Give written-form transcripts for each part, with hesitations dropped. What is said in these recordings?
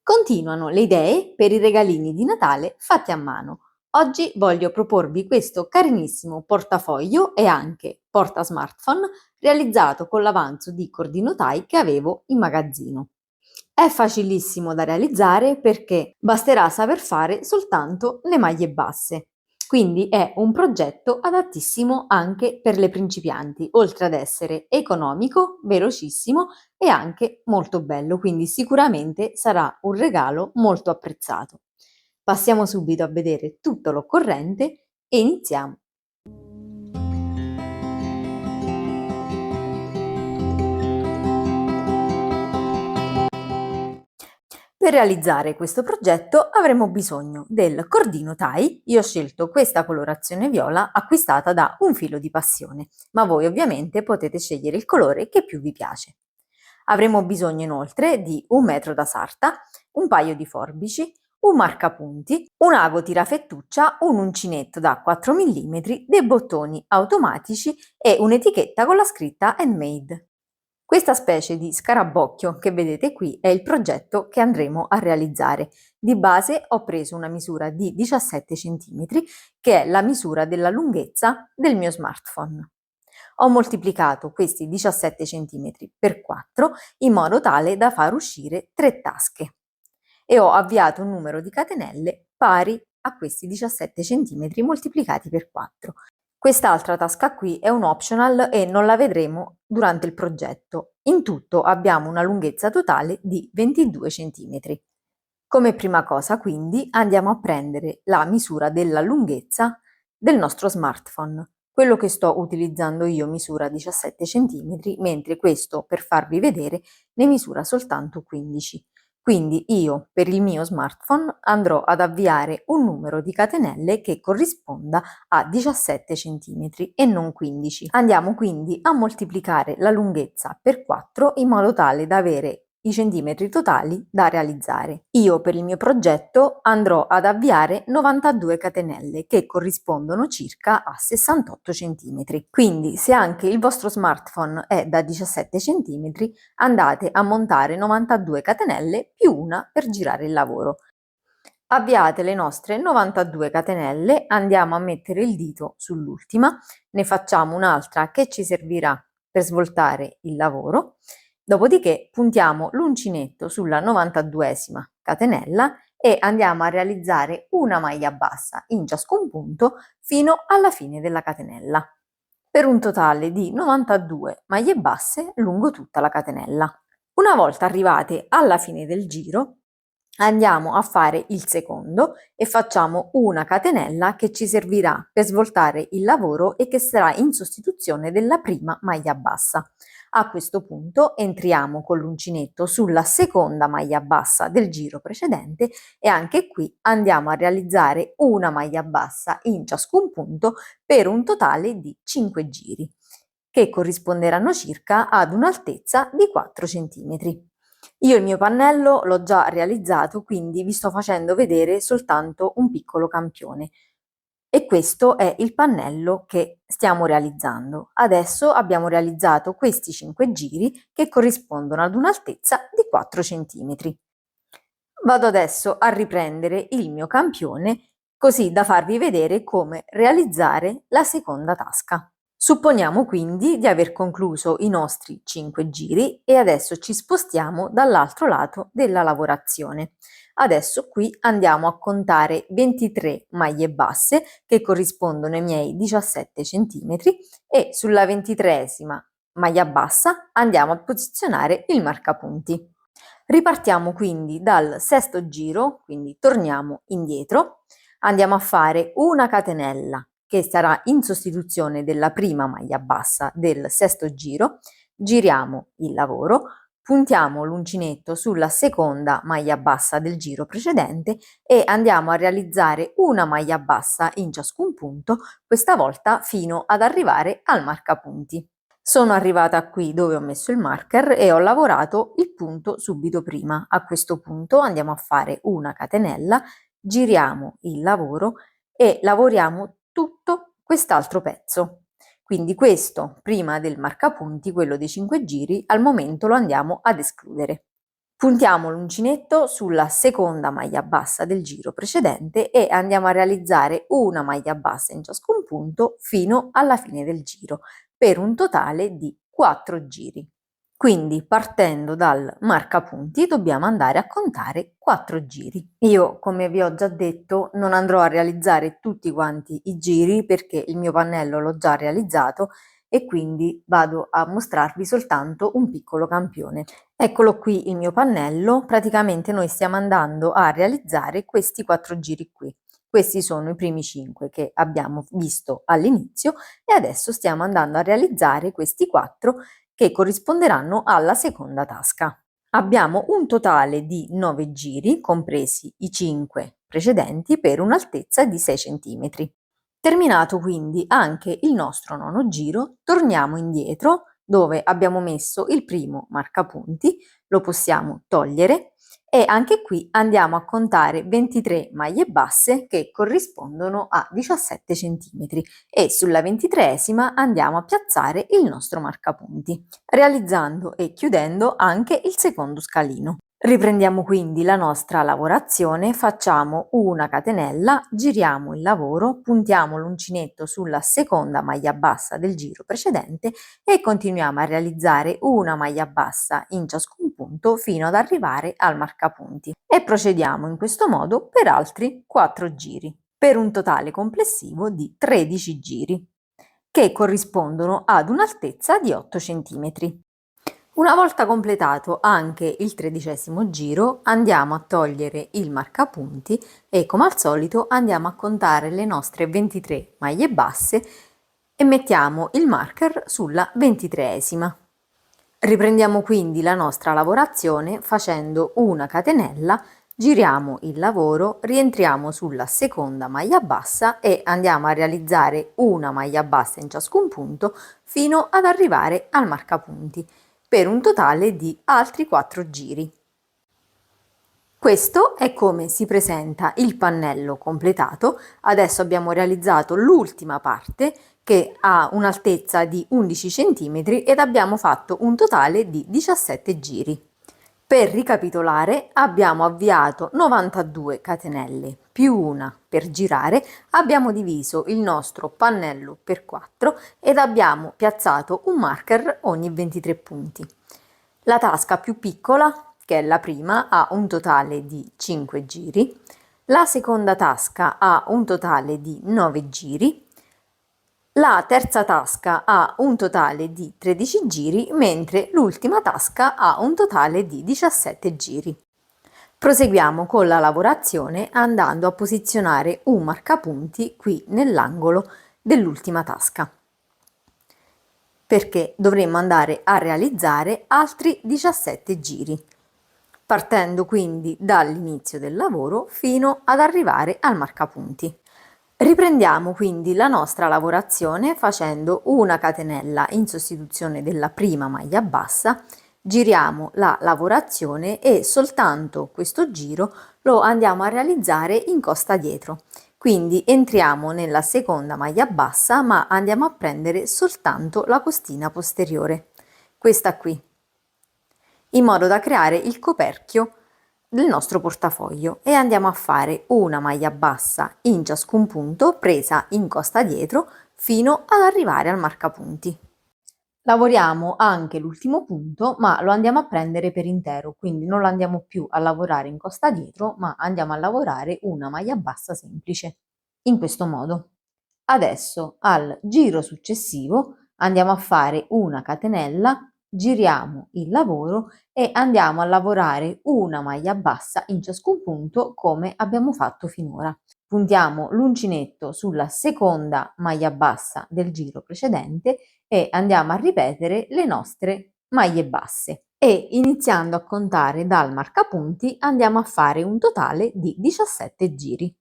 Continuano le idee per i regalini di Natale fatti a mano. Oggi voglio proporvi questo carinissimo portafoglio e anche porta smartphone realizzato con l'avanzo di cordinotai che avevo in magazzino. È facilissimo da realizzare perché basterà saper fare soltanto le maglie basse. Quindi è un progetto adattissimo anche per le principianti, oltre ad essere economico, velocissimo e anche molto bello, quindi sicuramente sarà un regalo molto apprezzato. Passiamo subito a vedere tutto l'occorrente e iniziamo. Per realizzare questo progetto avremo bisogno del cordino tie. Io ho scelto questa colorazione viola acquistata da Un Filo di Passione, ma voi ovviamente potete scegliere il colore che più vi piace. Avremo bisogno inoltre di un metro da sarta, un paio di forbici, un marcapunti, un ago tirafettuccia, un uncinetto da 4 mm, dei bottoni automatici e un'etichetta con la scritta Handmade. Questa specie di scarabocchio che vedete qui è il progetto che andremo a realizzare. Di base ho preso una misura di 17 cm, che è la misura della lunghezza del mio smartphone. Ho moltiplicato questi 17 cm per 4 in modo tale da far uscire 3 tasche e ho avviato un numero di catenelle pari a questi 17 cm moltiplicati per 4. Quest'altra tasca qui è un optional e non la vedremo durante il progetto. In tutto abbiamo una lunghezza totale di 22 cm. Come prima cosa quindi andiamo a prendere la misura della lunghezza del nostro smartphone. Quello che sto utilizzando io misura 17 cm, mentre questo, per farvi vedere, ne misura soltanto 15. Quindi io per il mio smartphone andrò ad avviare un numero di catenelle che corrisponda a 17 cm e non 15. Andiamo quindi a moltiplicare la lunghezza per 4 in modo tale da avere i centimetri totali da realizzare. Io per il mio progetto andrò ad avviare 92 catenelle che corrispondono circa a 68 cm. Quindi se anche il vostro smartphone è da 17 cm, andate a montare 92 catenelle più una per girare il lavoro. Avviate le nostre 92 catenelle, andiamo a mettere il dito sull'ultima, ne facciamo un'altra che ci servirà per svoltare il lavoro, dopodiché puntiamo l'uncinetto sulla 92esima catenella e andiamo a realizzare una maglia bassa in ciascun punto fino alla fine della catenella, per un totale di 92 maglie basse lungo tutta la catenella. Una volta arrivate alla fine del giro, andiamo a fare il secondo e facciamo una catenella che ci servirà per svoltare il lavoro e che sarà in sostituzione della prima maglia bassa. A questo punto entriamo con l'uncinetto sulla seconda maglia bassa del giro precedente e anche qui andiamo a realizzare una maglia bassa in ciascun punto per un totale di 5 giri, che corrisponderanno circa ad un'altezza di 4 cm. Io il mio pannello l'ho già realizzato, quindi vi sto facendo vedere soltanto un piccolo campione. E questo è il pannello che stiamo realizzando. Adesso abbiamo realizzato questi 5 giri che corrispondono ad un'altezza di 4 cm. Vado adesso a riprendere il mio campione così da farvi vedere come realizzare la seconda tasca. Supponiamo quindi di aver concluso i nostri 5 giri e adesso ci spostiamo dall'altro lato della lavorazione. Adesso qui andiamo a contare 23 maglie basse che corrispondono ai miei 17 cm e sulla 23esima maglia bassa andiamo a posizionare il marcapunti. Ripartiamo quindi dal sesto giro, quindi torniamo indietro, andiamo a fare una catenella che sarà in sostituzione della prima maglia bassa del sesto giro, giriamo il lavoro, puntiamo l'uncinetto sulla seconda maglia bassa del giro precedente e andiamo a realizzare una maglia bassa in ciascun punto, questa volta fino ad arrivare al marcapunti. Sono arrivata qui dove ho messo il marker e ho lavorato il punto subito prima. A questo punto andiamo a fare una catenella, giriamo il lavoro e lavoriamo tutto quest'altro pezzo. Quindi questo prima del marcapunti, quello dei 5 giri, al momento lo andiamo ad escludere. Puntiamo l'uncinetto sulla seconda maglia bassa del giro precedente e andiamo a realizzare una maglia bassa in ciascun punto fino alla fine del giro, per un totale di 4 giri. Quindi partendo dal marcapunti dobbiamo andare a contare 4 giri. Io, come vi ho già detto, non andrò a realizzare tutti quanti i giri perché il mio pannello l'ho già realizzato e quindi vado a mostrarvi soltanto un piccolo campione. Eccolo qui il mio pannello, praticamente noi stiamo andando a realizzare questi 4 giri qui. Questi sono i primi 5 che abbiamo visto all'inizio e adesso stiamo andando a realizzare questi 4 che corrisponderanno alla seconda tasca. Abbiamo un totale di 9 giri, compresi i 5 precedenti, per un'altezza di 6 cm. Terminato quindi anche il nostro nono giro, torniamo indietro dove abbiamo messo il primo marcapunti, lo possiamo togliere e anche qui andiamo a contare 23 maglie basse che corrispondono a 17 cm e sulla 23esima andiamo a piazzare il nostro marcapunti, realizzando e chiudendo anche il secondo scalino. Riprendiamo quindi la nostra lavorazione, facciamo una catenella, giriamo il lavoro, puntiamo l'uncinetto sulla seconda maglia bassa del giro precedente e continuiamo a realizzare una maglia bassa in ciascun punto fino ad arrivare al marcapunti e procediamo in questo modo per altri 4 giri, per un totale complessivo di 13 giri, che corrispondono ad un'altezza di 8 cm. Una volta completato anche il 13° giro, andiamo a togliere il marcapunti e come al solito andiamo a contare le nostre 23 maglie basse e mettiamo il marker sulla 23esima. Riprendiamo quindi la nostra lavorazione facendo una catenella, giriamo il lavoro, rientriamo sulla seconda maglia bassa e andiamo a realizzare una maglia bassa in ciascun punto fino ad arrivare al marcapunti, per un totale di altri 4 giri. Questo è come si presenta il pannello completato. Adesso abbiamo realizzato l'ultima parte che ha un'altezza di 11 cm ed abbiamo fatto un totale di 17 giri. Per ricapitolare, abbiamo avviato 92 catenelle più una per girare, abbiamo diviso il nostro pannello per 4 ed abbiamo piazzato un marker ogni 23 punti. La tasca più piccola, che è la prima, ha un totale di 5 giri, la seconda tasca ha un totale di 9 giri, la terza tasca ha un totale di 13 giri, mentre l'ultima tasca ha un totale di 17 giri. Proseguiamo con la lavorazione andando a posizionare un marcapunti qui nell'angolo dell'ultima tasca, perché dovremo andare a realizzare altri 17 giri, partendo quindi dall'inizio del lavoro fino ad arrivare al marcapunti. Riprendiamo quindi la nostra lavorazione facendo una catenella in sostituzione della prima maglia bassa, giriamo la lavorazione e soltanto questo giro lo andiamo a realizzare in costa dietro. Quindi entriamo nella seconda maglia bassa ma andiamo a prendere soltanto la costina posteriore, questa qui, in modo da creare il coperchio del nostro portafoglio e andiamo a fare una maglia bassa in ciascun punto presa in costa dietro fino ad arrivare al marcapunti. Lavoriamo anche l'ultimo punto ma lo andiamo a prendere per intero, quindi non lo andiamo più a lavorare in costa dietro ma andiamo a lavorare una maglia bassa semplice, in questo modo. Adesso al giro successivo andiamo a fare una catenella, giriamo il lavoro e andiamo a lavorare una maglia bassa in ciascun punto come abbiamo fatto finora. Puntiamo l'uncinetto sulla seconda maglia bassa del giro precedente e andiamo a ripetere le nostre maglie basse e iniziando a contare dal marcapunti andiamo a fare un totale di 17 giri.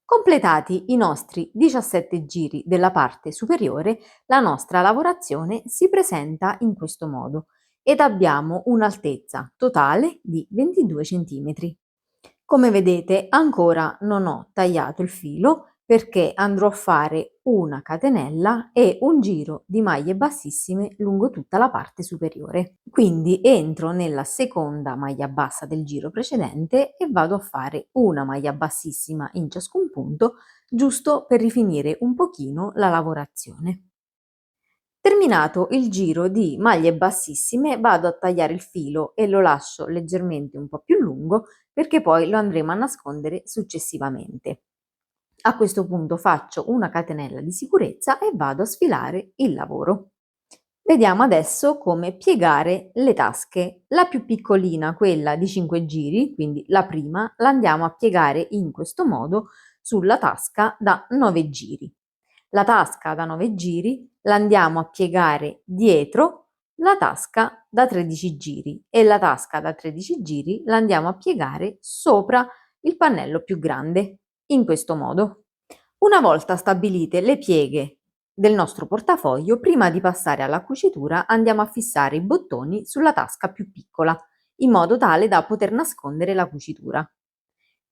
Completati i nostri 17 giri della parte superiore, la nostra lavorazione si presenta in questo modo ed abbiamo un'altezza totale di 22 cm. Come vedete ancora non ho tagliato il filo perché andrò a fare una catenella e un giro di maglie bassissime lungo tutta la parte superiore. Quindi entro nella seconda maglia bassa del giro precedente e vado a fare una maglia bassissima in ciascun punto, giusto per rifinire un pochino la lavorazione. Terminato il giro di maglie bassissime, vado a tagliare il filo e lo lascio leggermente un po' più lungo perché poi lo andremo a nascondere successivamente. A questo punto faccio una catenella di sicurezza e vado a sfilare il lavoro. Vediamo adesso come piegare le tasche. La più piccolina, quella di 5 giri, quindi la prima, la andiamo a piegare in questo modo sulla tasca da 9 giri. La tasca da 9 giri la andiamo a piegare dietro la tasca da 13 giri e la tasca da 13 giri la andiamo a piegare sopra il pannello più grande, in questo modo. Una volta stabilite le pieghe del nostro portafoglio, prima di passare alla cucitura andiamo a fissare i bottoni sulla tasca più piccola, in modo tale da poter nascondere la cucitura.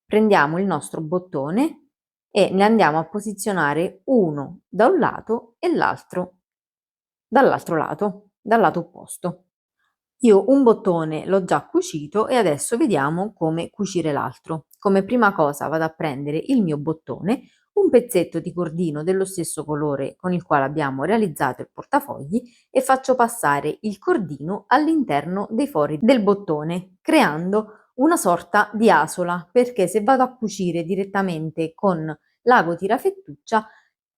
Prendiamo il nostro bottone e ne andiamo a posizionare uno da un lato e l'altro dall'altro lato, dal lato opposto. Io un bottone l'ho già cucito e adesso vediamo come cucire l'altro. Come prima cosa vado a prendere il mio bottone, un pezzetto di cordino dello stesso colore con il quale abbiamo realizzato il portafogli e faccio passare il cordino all'interno dei fori del bottone, creando una sorta di asola, perché se vado a cucire direttamente con l'ago tirafettuccia,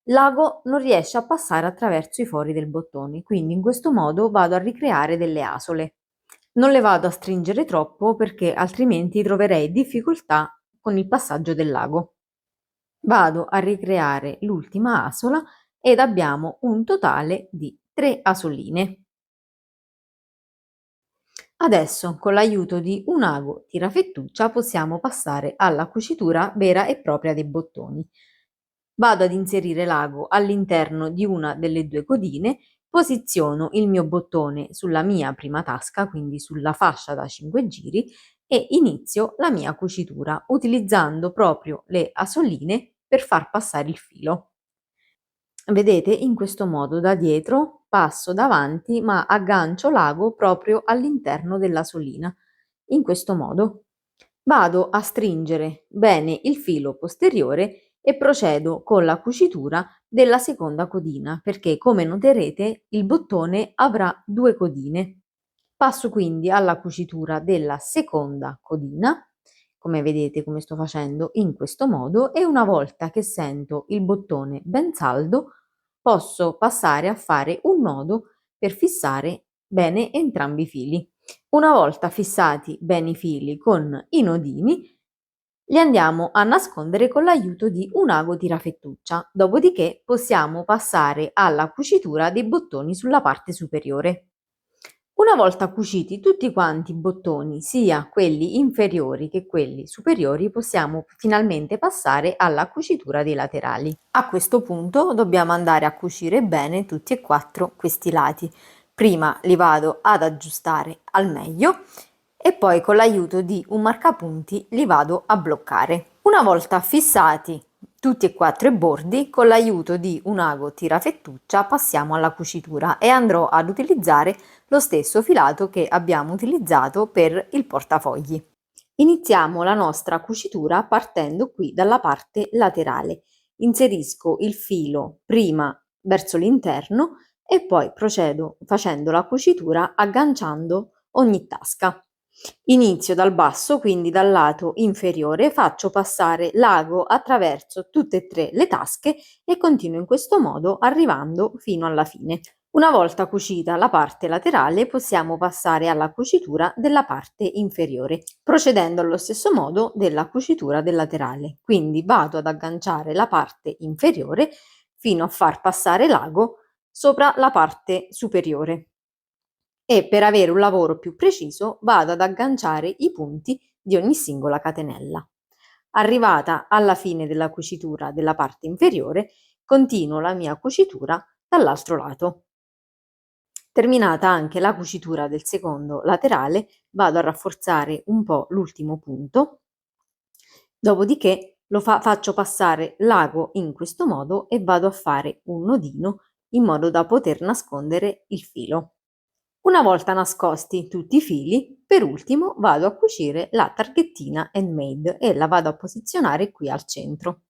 l'ago non riesce a passare attraverso i fori del bottone, quindi in questo modo vado a ricreare delle asole. Non le vado a stringere troppo perché altrimenti troverei difficoltà con il passaggio dell'ago. Vado a ricreare l'ultima asola ed abbiamo un totale di 3 asoline. Adesso, con l'aiuto di un ago tirafettuccia, possiamo passare alla cucitura vera e propria dei bottoni. Vado ad inserire l'ago all'interno di una delle due codine, posiziono il mio bottone sulla mia prima tasca, quindi sulla fascia da 5 giri, e inizio la mia cucitura utilizzando proprio le asoline per far passare il filo. Vedete, in questo modo da dietro passo davanti ma aggancio l'ago proprio all'interno della solina. In questo modo vado a stringere bene il filo posteriore e procedo con la cucitura della seconda codina perché, come noterete, il bottone avrà due codine. Passo quindi alla cucitura della seconda codina, come vedete come sto facendo in questo modo, e una volta che sento il bottone ben saldo posso passare a fare un nodo per fissare bene entrambi i fili. Una volta fissati bene i fili con i nodini, li andiamo a nascondere con l'aiuto di un ago tirafettuccia, dopodiché possiamo passare alla cucitura dei bottoni sulla parte superiore. Una volta cuciti tutti quanti i bottoni, sia quelli inferiori che quelli superiori, possiamo finalmente passare alla cucitura dei laterali. A questo punto dobbiamo andare a cucire bene tutti e quattro questi lati. Prima li vado ad aggiustare al meglio e poi con l'aiuto di un marcapunti li vado a bloccare. Una volta fissati tutti e quattro i bordi, con l'aiuto di un ago tirafettuccia passiamo alla cucitura e andrò ad utilizzare lo stesso filato che abbiamo utilizzato per il portafogli. Iniziamo la nostra cucitura partendo qui dalla parte laterale. Inserisco il filo prima verso l'interno e poi procedo facendo la cucitura agganciando ogni tasca. Inizio dal basso, quindi dal lato inferiore, faccio passare l'ago attraverso tutte e tre le tasche e continuo in questo modo arrivando fino alla fine. Una volta cucita la parte laterale possiamo passare alla cucitura della parte inferiore, procedendo allo stesso modo della cucitura del laterale. Quindi vado ad agganciare la parte inferiore fino a far passare l'ago sopra la parte superiore e per avere un lavoro più preciso vado ad agganciare i punti di ogni singola catenella. Arrivata alla fine della cucitura della parte inferiore, continuo la mia cucitura dall'altro lato. Terminata anche la cucitura del secondo laterale, vado a rafforzare un po' l'ultimo punto, dopodiché Faccio passare l'ago in questo modo e vado a fare un nodino in modo da poter nascondere il filo. Una volta nascosti tutti i fili, per ultimo vado a cucire la targhettina handmade e la vado a posizionare qui al centro.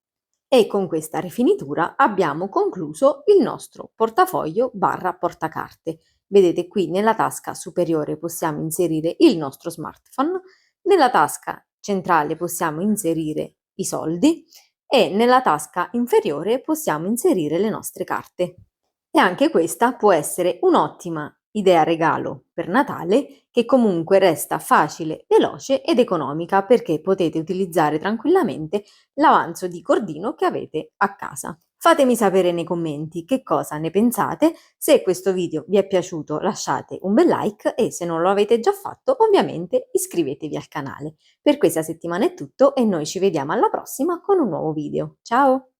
E con questa rifinitura abbiamo concluso il nostro portafoglio barra portacarte. Vedete qui nella tasca superiore possiamo inserire il nostro smartphone, nella tasca centrale possiamo inserire i soldi e nella tasca inferiore possiamo inserire le nostre carte. E anche questa può essere un'ottima idea regalo per Natale che comunque resta facile, veloce ed economica perché potete utilizzare tranquillamente l'avanzo di cordino che avete a casa. Fatemi sapere nei commenti che cosa ne pensate, se questo video vi è piaciuto lasciate un bel like e se non lo avete già fatto ovviamente iscrivetevi al canale. Per questa settimana è tutto e noi ci vediamo alla prossima con un nuovo video. Ciao!